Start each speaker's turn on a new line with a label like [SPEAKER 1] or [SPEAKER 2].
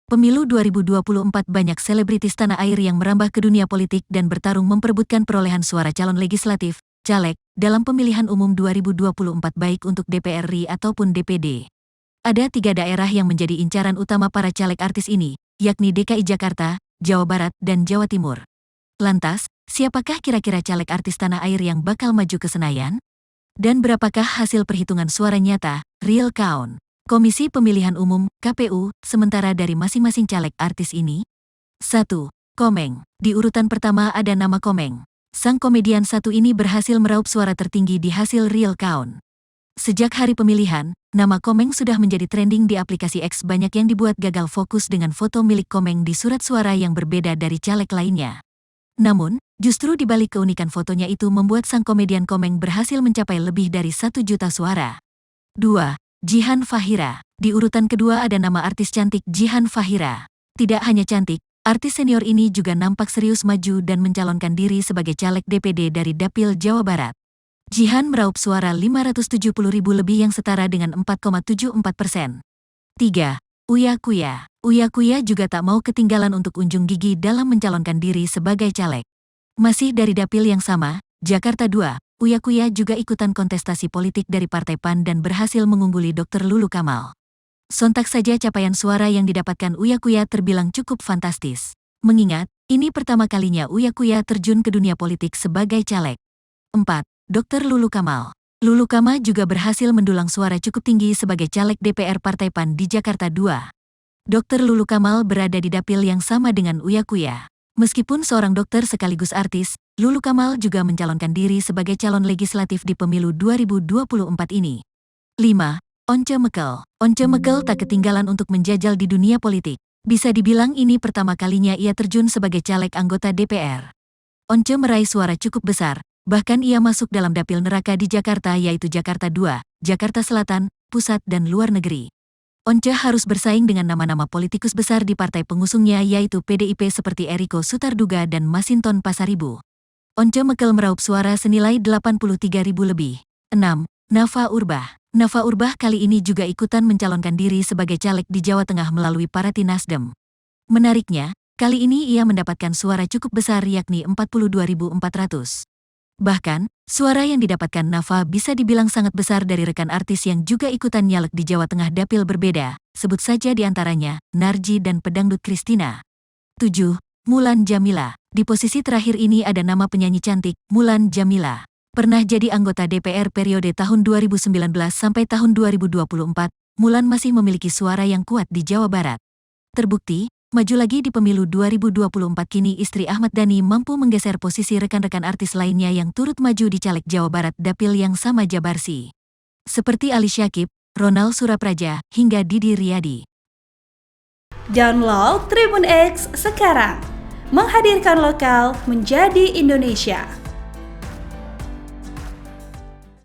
[SPEAKER 1] Pemilu 2024 banyak selebritis tanah air yang merambah ke dunia politik dan bertarung memperebutkan perolehan suara calon legislatif, caleg, dalam pemilihan umum 2024 baik untuk DPR RI ataupun DPD. Ada 3 daerah yang menjadi incaran utama para caleg artis ini, yakni DKI Jakarta, Jawa Barat, dan Jawa Timur. Lantas, siapakah kira-kira caleg artis tanah air yang bakal maju ke Senayan? Dan berapakah hasil perhitungan suara nyata, real count, Komisi Pemilihan Umum, KPU, sementara dari masing-masing caleg artis ini? 1. Komeng. Di urutan pertama ada nama Komeng. Sang komedian satu ini berhasil meraup suara tertinggi di hasil real count. Sejak hari pemilihan, nama Komeng sudah menjadi trending di aplikasi X. Banyak yang dibuat gagal fokus dengan foto milik Komeng di surat suara yang berbeda dari caleg lainnya. Namun, justru di balik keunikan fotonya itu membuat sang komedian Komeng berhasil mencapai lebih dari 1 juta suara. 2. Jihan Fahira. Di urutan kedua ada nama artis cantik Jihan Fahira. Tidak hanya cantik, artis senior ini juga nampak serius maju dan mencalonkan diri sebagai caleg DPD dari Dapil Jawa Barat. Jihan meraup suara 570.000 lebih yang setara dengan 4,74%. 3. Uya Kuya. Uya Kuya juga tak mau ketinggalan untuk unjung gigi dalam mencalonkan diri sebagai caleg. Masih dari dapil yang sama, Jakarta 2, Uya Kuya juga ikutan kontestasi politik dari Partai PAN dan berhasil mengungguli Dr. Lulu Kamal. Sontak saja capaian suara yang didapatkan Uya Kuya terbilang cukup fantastis. Mengingat, ini pertama kalinya Uya Kuya terjun ke dunia politik sebagai caleg. 4. Dr. Lulu Kamal. Lulu Kamal juga berhasil mendulang suara cukup tinggi sebagai caleg DPR Partai PAN di Jakarta 2. Dr. Lulu Kamal berada di dapil yang sama dengan Uya Kuya. Meskipun seorang dokter sekaligus artis, Lulu Kamal juga mencalonkan diri sebagai calon legislatif di pemilu 2024 ini. 5. Once Mekel. Once Mekel tak ketinggalan untuk menjajal di dunia politik. Bisa dibilang ini pertama kalinya ia terjun sebagai caleg anggota DPR. Once meraih suara cukup besar, bahkan ia masuk dalam dapil neraka di Jakarta yaitu Jakarta 2, Jakarta Selatan, Pusat dan Luar Negeri. Once harus bersaing dengan nama-nama politikus besar di partai pengusungnya yaitu PDIP seperti Eriko Sutarduga dan Masinton Pasaribu. Once Mekel meraup suara senilai 83.000 lebih. 6. Nafa Urbah. Nafa Urbah kali ini juga ikutan mencalonkan diri sebagai caleg di Jawa Tengah melalui Partai Nasdem. Menariknya, kali ini ia mendapatkan suara cukup besar yakni 42.400. Bahkan, suara yang didapatkan Nafa bisa dibilang sangat besar dari rekan artis yang juga ikutan nyalek di Jawa Tengah dapil berbeda, sebut saja diantaranya, Narji dan pedangdut Christina. 7. Mulan Jamila. Di posisi terakhir ini ada nama penyanyi cantik, Mulan Jamila. Pernah jadi anggota DPR periode tahun 2019 sampai tahun 2024, Mulan masih memiliki suara yang kuat di Jawa Barat. Terbukti, maju lagi di pemilu 2024 kini istri Ahmad Dhani mampu menggeser posisi rekan-rekan artis lainnya yang turut maju di caleg Jawa Barat dapil yang sama Jabarsi. Seperti Ali Syakib, Ronald Surapraja, hingga Didi Riyadi.
[SPEAKER 2] Download Tribun X sekarang, menghadirkan lokal menjadi Indonesia.